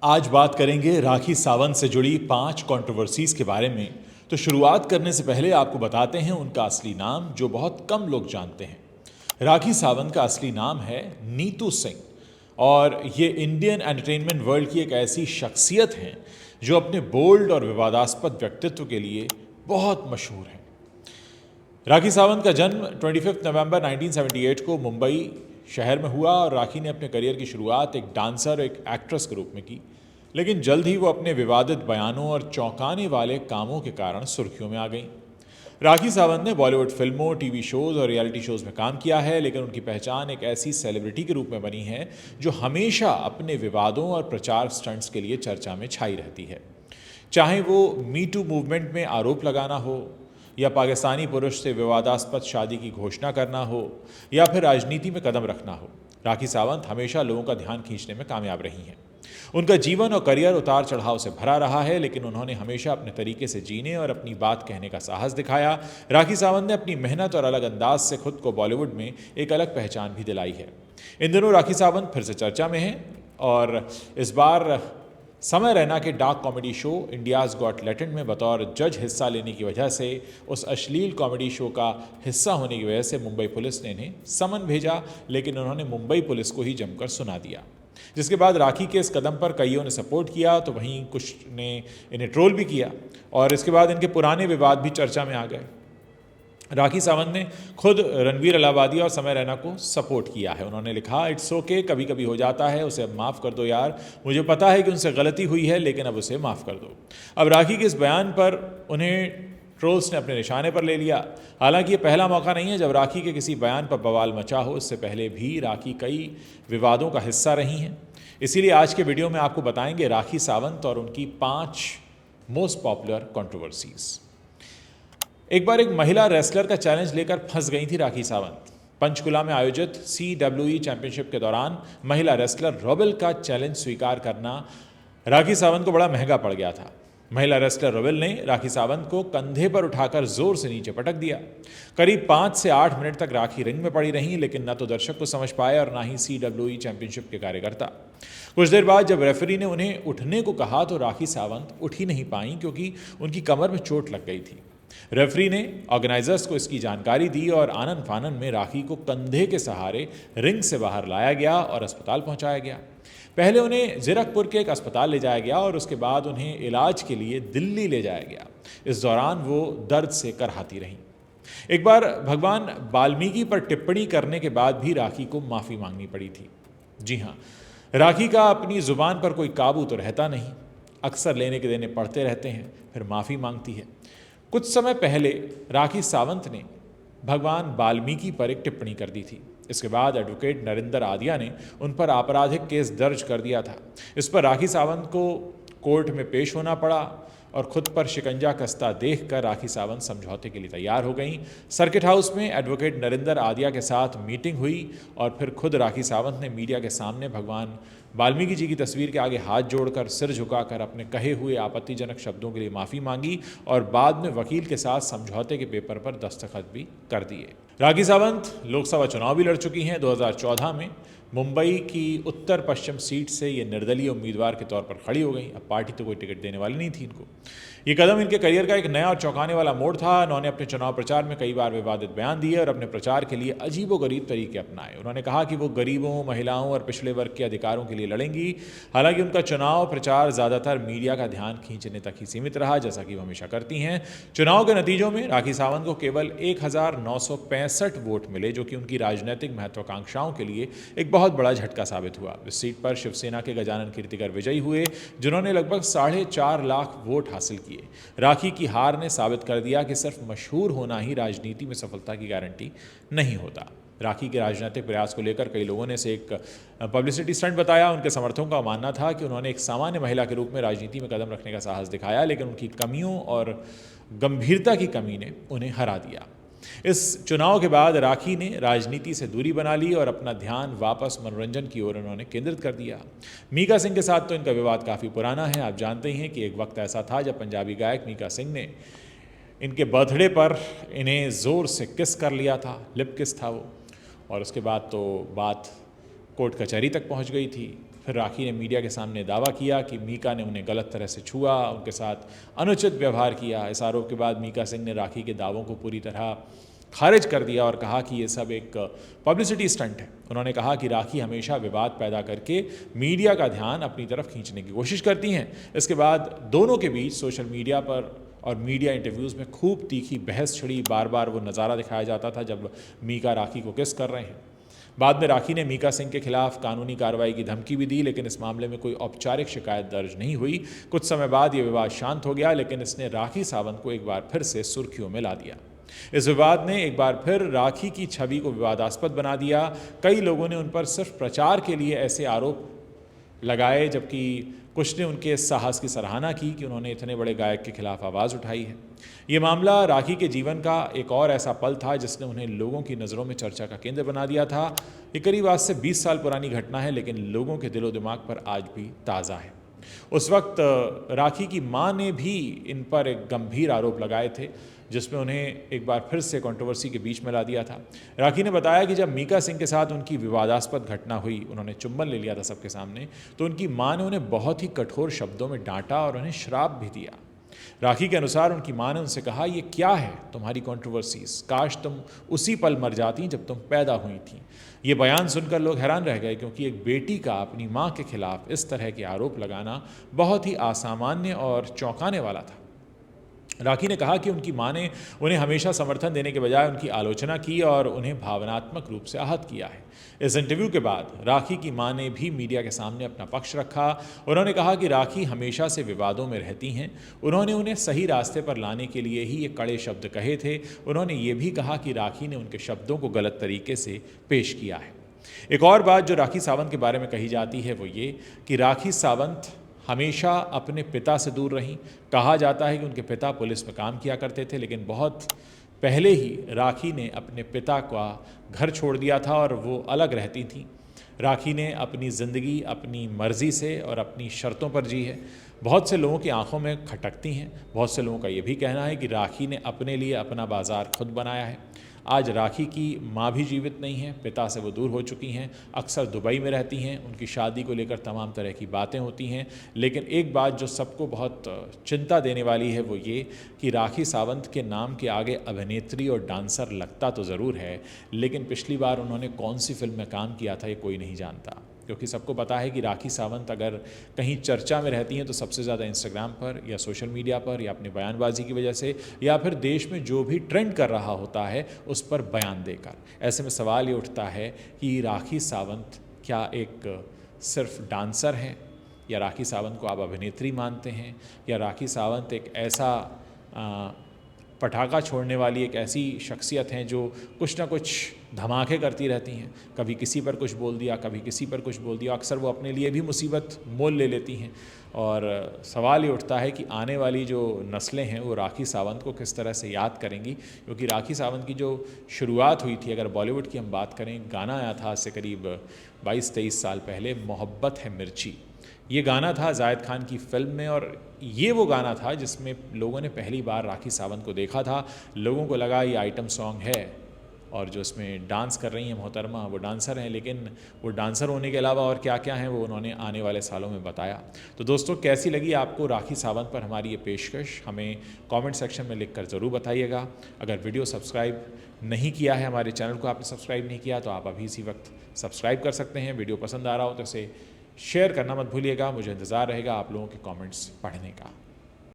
आज बात करेंगे राखी सावंत से जुड़ी 5 कंट्रोवर्सीज के बारे में। तो शुरुआत करने से पहले आपको बताते हैं उनका असली नाम, जो बहुत कम लोग जानते हैं। राखी सावंत का असली नाम है नीतू सिंह और ये इंडियन एंटरटेनमेंट वर्ल्ड की एक ऐसी शख्सियत हैं जो अपने बोल्ड और विवादास्पद व्यक्तित्व के लिए बहुत मशहूर हैं। राखी सावंत का जन्म 25 नवंबर 1978 को मुंबई शहर में हुआ और राखी ने अपने करियर की शुरुआत एक डांसर, एक एक्ट्रेस के रूप में की, लेकिन जल्द ही वो अपने विवादित बयानों और चौंकाने वाले कामों के कारण सुर्खियों में आ गई। राखी सावंत ने बॉलीवुड फिल्मों, टीवी शोज और रियलिटी शोज में काम किया है, लेकिन उनकी पहचान एक ऐसी सेलिब्रिटी के रूप में बनी है जो हमेशा अपने विवादों और प्रचार स्टंट्स के लिए चर्चा में छाई रहती है। चाहे वो मी टू मूवमेंट में आरोप लगाना हो, या पाकिस्तानी पुरुष से विवादास्पद शादी की घोषणा करना हो, या फिर राजनीति में कदम रखना हो, राखी सावंत हमेशा लोगों का ध्यान खींचने में कामयाब रही हैं। उनका जीवन और करियर उतार चढ़ाव से भरा रहा है, लेकिन उन्होंने हमेशा अपने तरीके से जीने और अपनी बात कहने का साहस दिखाया। राखी सावंत ने अपनी मेहनत और अलग अंदाज से खुद को बॉलीवुड में एक अलग पहचान भी दिलाई है। इन दिनों राखी सावंत फिर से चर्चा में हैं और इस बार समय रैना के dark comedy show India's got talent में बतौर जज हिस्सा लेने की वजह से, उस अश्लील कॉमेडी शो का हिस्सा होने की वजह से मुंबई पुलिस ने इन्हें समन भेजा, लेकिन उन्होंने मुंबई पुलिस को ही जमकर सुना दिया। जिसके बाद राखी के इस कदम पर कईयों ने सपोर्ट किया तो वहीं कुछ ने इन्हें ट्रोल भी किया और इसके बाद इनके पुराने विवाद भी चर्चा में आ गए। राखी सावंत ने खुद रणवीर अलाहाबादी और समय रैना को सपोर्ट किया है। उन्होंने लिखा, इट्स ओके, कभी कभी हो जाता है, उसे अब माफ़ कर दो यार, मुझे पता है कि उनसे गलती हुई है, लेकिन अब उसे माफ़ कर दो। अब राखी के इस बयान पर उन्हें ट्रोल्स ने अपने निशाने पर ले लिया। हालांकि ये पहला मौका नहीं है जब राखी के किसी बयान पर बवाल मचा हो। इससे पहले भी राखी कई विवादों का हिस्सा रही हैं। इसीलिए आज के वीडियो में आपको बताएंगे राखी सावंत और उनकी 5 मोस्ट पॉपुलर कंट्रोवर्सीज। एक बार एक महिला रेसलर का चैलेंज लेकर फंस गई थी राखी सावंत। पंचकुला में आयोजित CWE चैंपियनशिप के दौरान महिला रेसलर रोबेल का चैलेंज स्वीकार करना राखी सावंत को बड़ा महंगा पड़ गया था। महिला रेसलर रोबेल ने राखी सावंत को कंधे पर उठाकर जोर से नीचे पटक दिया। करीब 5 से 8 मिनट तक राखी रिंग में पड़ी रहीं, लेकिन न तो दर्शक को समझ पाए और ना ही CWE चैंपियनशिप के कार्यकर्ता। कुछ देर बाद जब रेफरी ने उन्हें उठने को कहा तो राखी सावंत उठ ही नहीं पाई, क्योंकि उनकी कमर में चोट लग गई थी। रेफरी ने ऑर्गेनाइजर्स को इसकी जानकारी दी और आनन फानन में राखी को कंधे के सहारे रिंग से बाहर लाया गया और अस्पताल पहुंचाया गया। पहले उन्हें जीरकपुर के एक अस्पताल ले जाया गया और उसके बाद उन्हें इलाज के लिए दिल्ली ले जाया गया। इस दौरान वो दर्द से करहाती रहीं। एक बार भगवान वाल्मीकि पर टिप्पणी करने के बाद भी राखी को माफ़ी मांगनी पड़ी थी। जी हाँ, राखी का अपनी ज़ुबान पर कोई काबू तो रहता नहीं, अक्सर लेने के देने पड़ते रहते हैं, फिर माफ़ी मांगती है। कुछ समय पहले राखी सावंत ने भगवान वाल्मीकि पर एक टिप्पणी कर दी थी। इसके बाद एडवोकेट नरेंद्र आदिया ने उन पर आपराधिक केस दर्ज कर दिया था। इस पर राखी सावंत को कोर्ट में पेश होना पड़ा और खुद पर शिकंजा कसता देखकर राखी सावंत समझौते के लिए तैयार हो गईं। सर्किट हाउस में एडवोकेट नरेंद्र आदिया के साथ मीटिंग हुई और फिर खुद राखी सावंत ने मीडिया के सामने भगवान वाल्मीकि जी की तस्वीर के आगे हाथ जोड़कर, सिर झुकाकर अपने कहे हुए आपत्तिजनक शब्दों के लिए माफ़ी मांगी और बाद में वकील के साथ समझौते के पेपर पर दस्तखत भी कर दिए। राखी सावंत लोकसभा चुनाव भी लड़ चुकी हैं। 2014 में मुंबई की उत्तर पश्चिम सीट से ये निर्दलीय उम्मीदवार के तौर पर खड़ी हो गई। अब पार्टी तो कोई टिकट देने वाली नहीं थी इनको। ये कदम इनके करियर का एक नया और चौंकाने वाला मोड़ था। उन्होंने अपने चुनाव प्रचार में कई बार विवादित बयान दिए और अपने प्रचार के लिए अजीबोगरीब तरीके अपनाए। उन्होंने कहा कि वो गरीबों, महिलाओं और पिछड़े वर्ग के अधिकारों के लिए लड़ेंगी। हालांकि उनका चुनाव प्रचार ज़्यादातर मीडिया का ध्यान खींचने तक ही सीमित रहा, जैसा कि वो हमेशा करती हैं। चुनाव के नतीजों में राखी सावंत को केवल 1965 वोट मिले, जो कि उनकी राजनीतिक महत्वाकांक्षाओं के लिए एक बहुत बड़ा झटका साबित हुआ। इस सीट पर शिवसेना के गजानन कीर्तिकर विजयी हुए, जिन्होंने लगभग 4.5 लाख वोट हासिल किए। राखी की हार ने साबित कर दिया कि सिर्फ मशहूर होना ही राजनीति में सफलता की गारंटी नहीं होता। राखी के राजनीतिक प्रयास को लेकर कई लोगों ने इसे एक पब्लिसिटी स्टंट बताया। उनके समर्थकों का मानना था कि उन्होंने एक सामान्य महिला के रूप में राजनीति में कदम रखने का साहस दिखाया, लेकिन उनकी कमियों और गंभीरता की कमी ने उन्हें हरा दिया। इस चुनाव के बाद राखी ने राजनीति से दूरी बना ली और अपना ध्यान वापस मनोरंजन की ओर उन्होंने केंद्रित कर दिया। मीका सिंह के साथ तो इनका विवाद काफ़ी पुराना है। आप जानते ही हैं कि एक वक्त ऐसा था जब पंजाबी गायक मीका सिंह ने इनके बर्थडे पर इन्हें ज़ोर से किस कर लिया था, लिप किस था वो, और उसके बाद तो बात कोर्ट कचहरी तक पहुंच गई थी। फिर राखी ने मीडिया के सामने दावा किया कि मीका ने उन्हें गलत तरह से छुआ, उनके साथ अनुचित व्यवहार किया। इस आरोप के बाद मीका सिंह ने राखी के दावों को पूरी तरह खारिज कर दिया और कहा कि ये सब एक पब्लिसिटी स्टंट है। उन्होंने कहा कि राखी हमेशा विवाद पैदा करके मीडिया का ध्यान अपनी तरफ खींचने की कोशिश करती हैं। इसके बाद दोनों के बीच सोशल मीडिया पर और मीडिया इंटरव्यूज़ में खूब तीखी बहस छिड़ी। बार बार वो नज़ारा दिखाया जाता था जब मीका राखी को किस कर रहे हैं। बाद में राखी ने मीका सिंह के खिलाफ कानूनी कार्रवाई की धमकी भी दी, लेकिन इस मामले में कोई औपचारिक शिकायत दर्ज नहीं हुई। कुछ समय बाद ये विवाद शांत हो गया, लेकिन इसने राखी सावंत को एक बार फिर से सुर्खियों में ला दिया। इस विवाद ने एक बार फिर राखी की छवि को विवादास्पद बना दिया। कई लोगों ने उन पर सिर्फ प्रचार के लिए ऐसे आरोप लगाए, जबकि कुछ ने उनके साहस की सराहना की कि उन्होंने इतने बड़े गायक के खिलाफ आवाज़ उठाई है। ये मामला राखी के जीवन का एक और ऐसा पल था जिसने उन्हें लोगों की नज़रों में चर्चा का केंद्र बना दिया था। ये करीब आज से 20 साल पुरानी घटना है, लेकिन लोगों के दिलो दिमाग पर आज भी ताज़ा है। उस वक्त राखी की मां ने भी इन पर एक गंभीर आरोप लगाए थे, जिसमें उन्हें एक बार फिर से कंट्रोवर्सी के बीच में ला दिया था। राखी ने बताया कि जब मीका सिंह के साथ उनकी विवादास्पद घटना हुई, उन्होंने चुंबन ले लिया था सबके सामने, तो उनकी मां ने उन्हें बहुत ही कठोर शब्दों में डांटा और उन्हें श्राप भी दिया। राखी के अनुसार उनकी मां ने उनसे कहा, ये क्या है तुम्हारी कंट्रोवर्सीज, काश तुम उसी पल मर जाती जब तुम पैदा हुई थी। ये बयान सुनकर लोग हैरान रह गए, क्योंकि एक बेटी का अपनी मां के खिलाफ इस तरह के आरोप लगाना बहुत ही असामान्य और चौंकाने वाला था। राखी ने कहा कि उनकी मां ने उन्हें हमेशा समर्थन देने के बजाय उनकी आलोचना की और उन्हें भावनात्मक रूप से आहत किया है। इस इंटरव्यू के बाद राखी की मां ने भी मीडिया के सामने अपना पक्ष रखा। उन्होंने कहा कि राखी हमेशा से विवादों में रहती हैं। उन्होंने उन्हें सही रास्ते पर लाने के लिए ही ये कड़े शब्द कहे थे। उन्होंने ये भी कहा कि राखी ने उनके शब्दों को गलत तरीके से पेश किया है। एक और बात जो राखी सावंत के बारे में कही जाती है वो ये कि राखी सावंत हमेशा अपने पिता से दूर रहीं। कहा जाता है कि उनके पिता पुलिस में काम किया करते थे, लेकिन बहुत पहले ही राखी ने अपने पिता का घर छोड़ दिया था और वो अलग रहती थीं। राखी ने अपनी ज़िंदगी अपनी मर्ज़ी से और अपनी शर्तों पर जी है। बहुत से लोगों की आंखों में खटकती हैं। बहुत से लोगों का ये भी कहना है कि राखी ने अपने लिए अपना बाज़ार खुद बनाया है। आज राखी की माँ भी जीवित नहीं है, पिता से वो दूर हो चुकी हैं, अक्सर दुबई में रहती हैं। उनकी शादी को लेकर तमाम तरह की बातें होती हैं, लेकिन एक बात जो सबको बहुत चिंता देने वाली है वो ये कि राखी सावंत के नाम के आगे अभिनेत्री और डांसर लगता तो ज़रूर है, लेकिन पिछली बार उन्होंने कौन सी फिल्म में काम किया था ये कोई नहीं जानता। क्योंकि सबको पता है कि राखी सावंत अगर कहीं चर्चा में रहती हैं तो सबसे ज़्यादा इंस्टाग्राम पर या सोशल मीडिया पर या अपनी बयानबाजी की वजह से, या फिर देश में जो भी ट्रेंड कर रहा होता है उस पर बयान देकर। ऐसे में सवाल ये उठता है कि राखी सावंत क्या एक सिर्फ डांसर हैं, या राखी सावंत को आप अभिनेत्री मानते हैं, या राखी सावंत एक ऐसा पटाखा छोड़ने वाली एक ऐसी शख्सियत हैं जो कुछ ना कुछ धमाके करती रहती हैं। कभी किसी पर कुछ बोल दिया, कभी किसी पर कुछ बोल दिया। अक्सर वो अपने लिए भी मुसीबत मोल ले लेती हैं। और सवाल ये उठता है कि आने वाली जो नस्लें हैं वो राखी सावंत को किस तरह से याद करेंगी, क्योंकि राखी सावंत की जो शुरुआत हुई थी, अगर बॉलीवुड की हम बात करें, गाना आया था आज से करीब 22-23 साल पहले, मोहब्बत है मिर्ची। ये गाना था जायद खान की फिल्म में, और ये वो गाना था जिसमें लोगों ने पहली बार राखी सावंत को देखा था। लोगों को लगा ये आइटम सॉन्ग है, और जो इसमें डांस कर रही हैं मोहतरमा वो डांसर हैं, लेकिन वो डांसर होने के अलावा और क्या क्या हैं वो उन्होंने आने वाले सालों में बताया। तो दोस्तों, कैसी लगी आपको राखी सावंत पर हमारी ये पेशकश, हमें कमेंट सेक्शन में लिखकर ज़रूर बताइएगा। अगर वीडियो सब्सक्राइब नहीं किया है, हमारे चैनल को आपने सब्सक्राइब नहीं किया, तो आप अभी इसी वक्त सब्सक्राइब कर सकते हैं। वीडियो पसंद आ रहा हो तो इसे शेयर करना मत भूलिएगा। मुझे इंतज़ार रहेगा आप लोगों के कमेंट्स पढ़ने का।